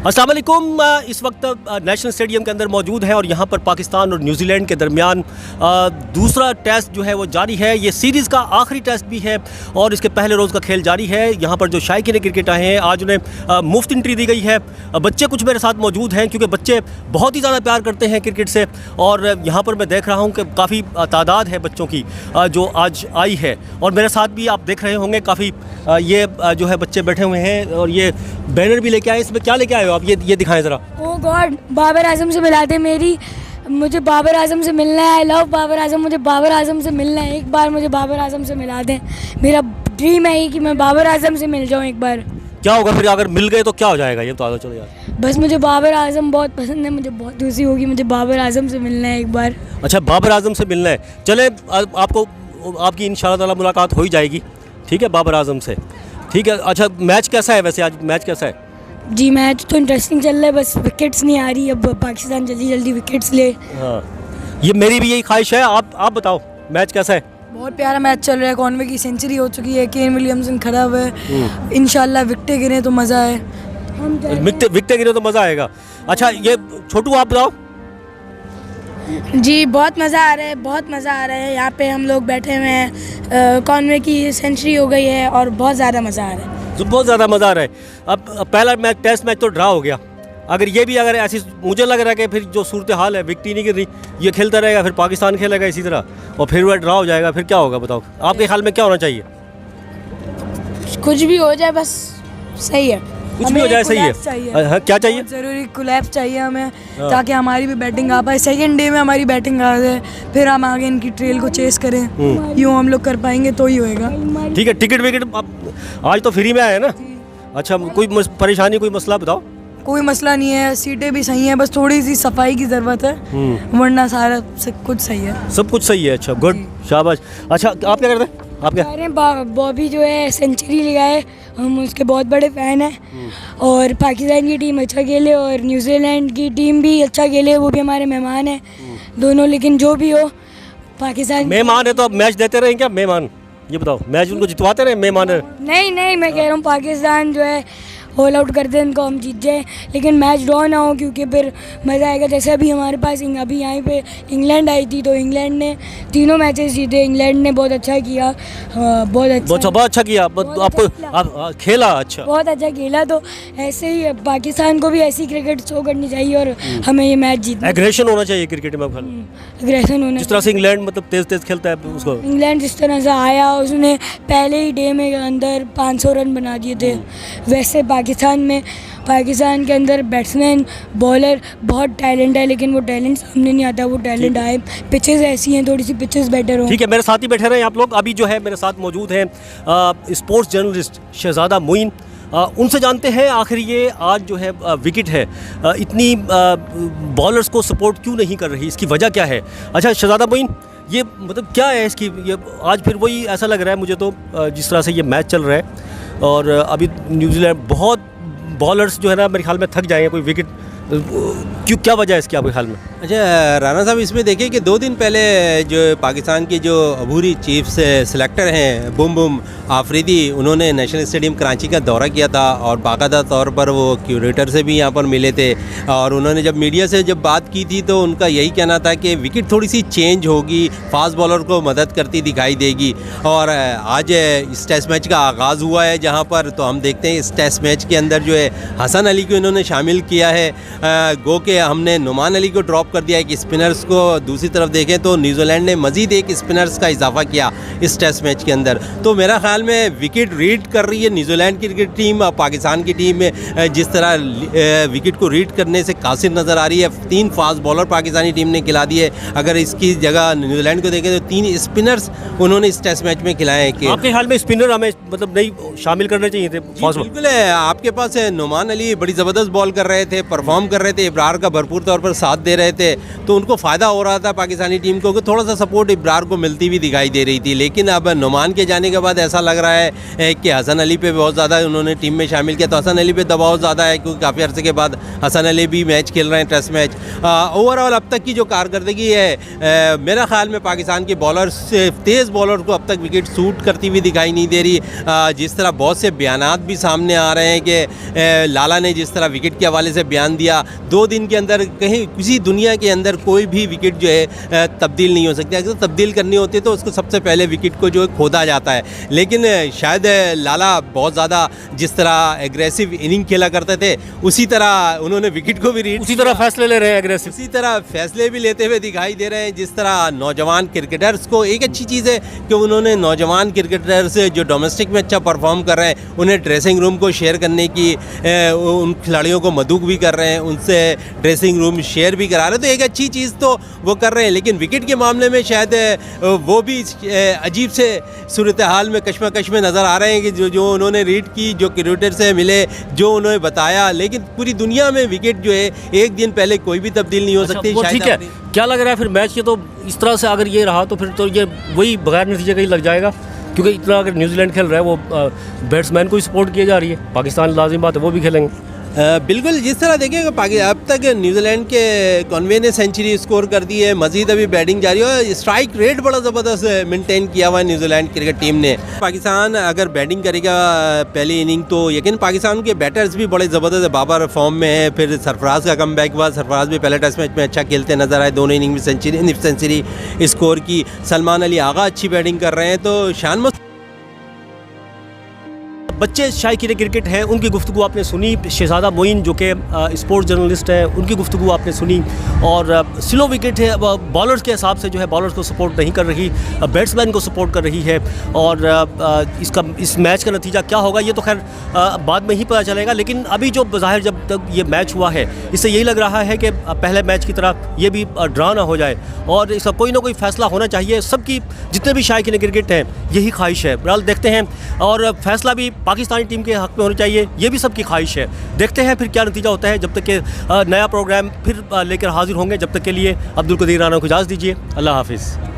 अस्सलाम वालेकुम। इस वक्त नेशनल स्टेडियम के अंदर मौजूद है और यहाँ पर पाकिस्तान और न्यूजीलैंड के दरमियान दूसरा टेस्ट जो है वो जारी है। ये सीरीज़ का आखिरी टेस्ट भी है और इसके पहले रोज़ का खेल जारी है। यहाँ पर जो शायकीन क्रिकेट आए हैं आज उन्हें मुफ्त एंट्री दी गई है। बच्चे कुछ मेरे साथ मौजूद हैं क्योंकि बच्चे बहुत ही ज़्यादा प्यार करते हैं क्रिकेट से और यहाँ पर मैं देख रहा हूँ कि काफ़ी तादाद है बच्चों की जो आज आई है और मेरे साथ भी आप देख रहे होंगे काफ़ी ये जो है बच्चे बैठे हुए हैं और ये बैनर भी लेके आए। इसमें क्या लेके आए हो आप, ये दिखाएं ज़रा। ओह गॉड, बाबर आजम से मिलाते मुझे बाबर आजम से मिलना है। आई लव बाबर आजम, मुझे बाबर आजम से मिलना है। एक बार मुझे बाबर आजम से मिला दें। मेरा ड्रीम है कि मैं बाबर आजम से मिल जाऊँ एक बार। क्या होगा फिर अगर मिल गए तो क्या हो जाएगा ये बता दो। चलो यार, बस मुझे बाबर आजम बहुत पसंद है, मुझे बहुत खुशी होगी। मुझे बाबर आजम से मिलना है एक बार। अच्छा, बाबर आजम से मिलना है। चले आपको आपकी इंशाल्लाह ताला मुलाकात हो ही जाएगी, ठीक है, बाबर आजम से, ठीक है। अच्छा, मैच कैसा है वैसे, आज मैच कैसा है? जी मैच तो इंटरेस्टिंग चल रहा है, बस विकेट्स नहीं आ रही। अब पाकिस्तान जल्दी जल्दी विकेट्स ले। हाँ, ये मेरी भी यही ख्वाहिश है। आप बताओ मैच कैसा है? बहुत प्यारा मैच चल रहा है। कॉनवे की सेंचुरी हो चुकी है, केन विलियमसन खड़ा हुआ है। इंशाल्लाह विकेटें गिरे तो मज़ा आए। विकेटें गिरे तो मज़ा आएगा। अच्छा, ये छोटू आप बताओ। जी बहुत मज़ा आ रहा है, बहुत मज़ा आ रहा है। यहाँ पे हम लोग बैठे हुए हैं, कॉनवे की सेंचुरी हो गई है और बहुत ज़्यादा मज़ा आ रहा है। तो बहुत ज़्यादा मज़ा आ रहा है। अब पहला मैच टेस्ट मैच तो ड्रा हो गया। अगर ये भी अगर ऐसी मुझे लग रहा है कि फिर जो सूरत हाल है, विकेट ही नहीं गिर रही, ये खेलता रहेगा फिर पाकिस्तान खेलेगा इसी तरह और फिर वह ड्रा हो जाएगा, फिर क्या होगा बताओ? आपके ख्याल में क्या होना चाहिए? कुछ भी हो जाए बस सही है। कुछ भी हो जाए सही है। हाँ, क्या चाहिए? ज़रूरी कोलैप्स चाहिए हमें, ताकि हमारी भी बैटिंग आ पाए। सेकेंड डे में हमारी बैटिंग आ जाए, फिर हम आगे इनकी ट्रेल को चेस करें। यूँ हम लोग कर पाएंगे तो ही होएगा। ठीक है। टिकट विकेट आज तो फ्री में आया है ना? अच्छा, कोई परेशानी कोई मसला बताओ? कोई मसला नहीं है, सीटें भी सही हैं, बस थोड़ी सी सफाई की ज़रूरत है, वरना सारा सब कुछ सही है। सब कुछ सही है। अच्छा, गुड, शाबाश। अच्छा, आप क्या करते हैं? आप क्या? अरे बॉबी जो है सेंचुरी लगाए, हम उसके बहुत बड़े फ़ैन हैं और पाकिस्तान की टीम अच्छा खेले और न्यूजीलैंड की टीम भी अच्छा खेले, वो भी हमारे मेहमान हैं दोनों। लेकिन जो भी हो, पाकिस्तान मेहमान है तो अब मैच देते रहें क्या? मेहमान ये बताओ, मैच उनको जितवाते रहे मेहमान है? नहीं, मैं कह रहा हूँ पाकिस्तान जो है ऑल आउट कर दें, इनको हम जीत जाए, लेकिन मैच ड्रॉ ना हो क्योंकि फिर मज़ा आएगा। जैसे अभी हमारे पास अभी यहाँ पे इंग्लैंड आई थी तो इंग्लैंड ने तीनों मैचेस जीते। इंग्लैंड ने बहुत अच्छा किया, बहुत अच्छा किया। आपको खेला अच्छा, बहुत अच्छा खेला। तो ऐसे ही पाकिस्तान को भी ऐसी क्रिकेट शो करनी चाहिए और हमें ये मैच जीतना। एग्रेशन होना चाहिए क्रिकेट में। एग्रेशन होना, जिस तरह से इंग्लैंड मतलब तेज खेलता है उसको। इंग्लैंड जिस तरह से आया, उसने पहले ही डे में अंदर 500 रन बना दिए थे। वैसे पाकिस्तान के अंदर बैट्समैन बॉलर बहुत टैलेंट है, लेकिन वो टैलेंट सामने नहीं आता। वो टैलेंट आए, पिचेस ऐसी हैं, थोड़ी सी पिचेस बेटर हो। ठीक है, मेरे साथ ही बैठे रहे आप लोग। अभी जो है मेरे साथ मौजूद हैं स्पोर्ट्स जर्नलिस्ट शहजादा मोइन। उनसे जानते हैं आखिर ये आज जो है विकेट है, इतनी बॉलर्स को सपोर्ट क्यों नहीं कर रही, इसकी वजह क्या है? अच्छा शहजादा मोइन, ये मतलब क्या है इसकी, ये आज फिर वही ऐसा लग रहा है मुझे तो जिस तरह से ये मैच चल रहा है और अभी न्यूजीलैंड बहुत बॉलर्स जो है ना मेरे ख्याल में थक जाएंगे, कोई विकेट क्यों, क्या वजह है इसकी आपके ख्याल में? अच्छा राना साहब, इसमें देखिए कि 2 दिन पहले जो पाकिस्तान के जो अबूरी चीफ सेलेक्टर हैं बुम आफरीदी, उन्होंने नेशनल स्टेडियम कराची का दौरा किया था और बाकायदा तौर पर वो क्यूरेटर से भी यहाँ पर मिले थे और उन्होंने जब मीडिया से जब बात की थी तो उनका यही कहना था कि विकेट थोड़ी सी चेंज होगी, फास्ट बॉलर को मदद करती दिखाई देगी। और आज इस टेस्ट मैच का आगाज़ हुआ है जहाँ पर, तो हम देखते हैं इस टेस्ट मैच के अंदर जो है हसन अली को इन्होंने शामिल किया है। गो के हमने नुमान अली को ड्रॉप कर दिया है कि स्पिनर्स को। दूसरी तरफ देखें तो न्यूजीलैंड ने मज़ीद एक स्पिनर्स का इजाफा किया इस टेस्ट मैच के अंदर। तो मेरा ख्याल में विकेट रीड कर रही है न्यूजीलैंड की क्रिकेट टीम और पाकिस्तान की टीम में जिस तरह विकेट को रीड करने से कासिर नज़र आ रही है। 3 फास्ट बॉलर पाकिस्तानी टीम ने खिला दिए। अगर इसकी जगह न्यूजीलैंड को देखें तो 3 स्पिनर्स उन्होंने इस टेस्ट मैच में खिलाए हैं। कि आपके ख्याल में स्पिनर हमें मतलब नहीं शामिल करने चाहिए थे? बिल्कुल है, आपके पास नुमान अली बड़ी ज़बरदस्त बॉल कर रहे थे, परफॉर्म परफॉर्म कर रहे थे, इब्रार का भरपूर तौर पर साथ दे रहे थे, तो उनको फ़ायदा हो रहा था पाकिस्तानी टीम को कि थोड़ा सा सपोर्ट इब्रार को मिलती भी दिखाई दे रही थी। लेकिन अब नुमान के जाने के बाद ऐसा लग रहा है कि हसन अली पे बहुत ज़्यादा उन्होंने टीम में शामिल किया, तो हसन अली पे दबाव ज़्यादा है क्योंकि काफ़ी अर्से के बाद हसन अली भी मैच खेल रहे हैं, टेस्ट मैच। ओवरऑल अब तक की जो कारकर्दगी है, मेरा ख्याल में पाकिस्तान के बॉलर्स, तेज़ बॉलर को अब तक विकेट सूट करती हुई दिखाई नहीं दे रही। जिस तरह बहुत से बयानात भी सामने आ रहे हैं कि लाला ने जिस तरह विकेट के हवाले से बयान दिया, 2 दिन के अंदर कहीं किसी दुनिया के अंदर कोई भी विकेट जो है तब्दील नहीं हो सकती। अगर तब्दील करनी होती है तो उसको सबसे पहले विकेट को जो है खोदा जाता है। लेकिन शायद लाला बहुत ज़्यादा जिस तरह एग्रेसिव इनिंग खेला करते थे, उसी तरह उन्होंने विकेट को भी रीड, उसी तरह फैसले ले रहे हैं एग्रेसिव, उसी तरह फैसले भी लेते हुए दिखाई दे रहे हैं। जिस तरह नौजवान क्रिकेटर्स को, एक अच्छी चीज़ है कि उन्होंने नौजवान क्रिकेटर्स जो डोमेस्टिक में अच्छा परफॉर्म कर रहे हैं, उन्हें ड्रेसिंग रूम को शेयर करने की, उन खिलाड़ियों को मदूक भी कर रहे हैं, उनसे ड्रेसिंग रूम शेयर भी करा रहे हैं, तो एक अच्छी चीज़ तो वो कर रहे हैं। लेकिन विकेट के मामले में शायद वो भी अजीब से सूरत हाल में कश्मकश में नज़र आ रहे हैं कि जो उन्होंने रीड की, जो क्रिकेटर से मिले, जो उन्होंने बताया, लेकिन पूरी दुनिया में विकेट जो है एक दिन पहले कोई भी तब्दील नहीं हो सकती। वो ठीक है, क्या लग रहा है फिर मैच के, तो इस तरह से अगर ये रहा तो फिर तो ये वही बगैर नतीजे का ही लग जाएगा, क्योंकि इतना अगर न्यूजीलैंड खेल रहा है, वो बैट्समैन को ही सपोर्ट किया जा रही है, पाकिस्तान लाजिम बात है वो भी खेलेंगे। बिल्कुल, जिस तरह देखिए अब तक न्यूजीलैंड के कॉन्वे ने सेंचुरी स्कोर कर दी है, मजीद अभी बैटिंग जारी है, स्ट्राइक रेट बड़ा ज़बरदस्त मेंटेन किया हुआ है न्यूजीलैंड क्रिकेट टीम ने। पाकिस्तान अगर बैटिंग करेगा पहली इनिंग तो यकीन पाकिस्तान के बैटर्स भी बड़े ज़बरदस्त है, बाबर फॉर्म में है, फिर सरफराज का कम बैक हुआ, सरफराज भी पहले टेस्ट मैच में अच्छा खेलते नजर आए, दोनों इनिंग में सेंचुरी स्कोर की। सलमान अली आगा अच्छी बैटिंग कर रहे हैं, तो शान बच्चे शायकीन क्रिकेट हैं, उनकी गुफ्तगू आपने सुनी। शहजादा मोइन जो कि स्पोर्ट्स जर्नलिस्ट हैं, उनकी गुफ्तगू आपने सुनी। और स्लो विकेट है, बॉलर्स के हिसाब से जो है बॉलर्स को सपोर्ट नहीं कर रही, बैट्समैन को सपोर्ट कर रही है। और इस मैच का नतीजा क्या होगा ये तो खैर बाद में ही पता चलेगा। लेकिन अभी जो ज़ाहिर जब तक ये मैच हुआ है, इससे यही लग रहा है कि पहले मैच की तरह ये भी ड्रा ना हो जाए और इसका कोई ना कोई फ़ैसला होना चाहिए। सबकी, जितने भी शायकीन क्रिकेट हैं, यही ख्वाहिश है। बहरहाल देखते हैं, और फैसला भी पाकिस्तानी टीम के हक़ में होना चाहिए, ये भी सबकी ख्वाहिश है। देखते हैं फिर क्या नतीजा होता है। जब तक के नया प्रोग्राम फिर लेकर हाजिर होंगे, जब तक के लिए अब्दुल कदीर राना को इजाज़त दीजिए। अल्लाह हाफिज़।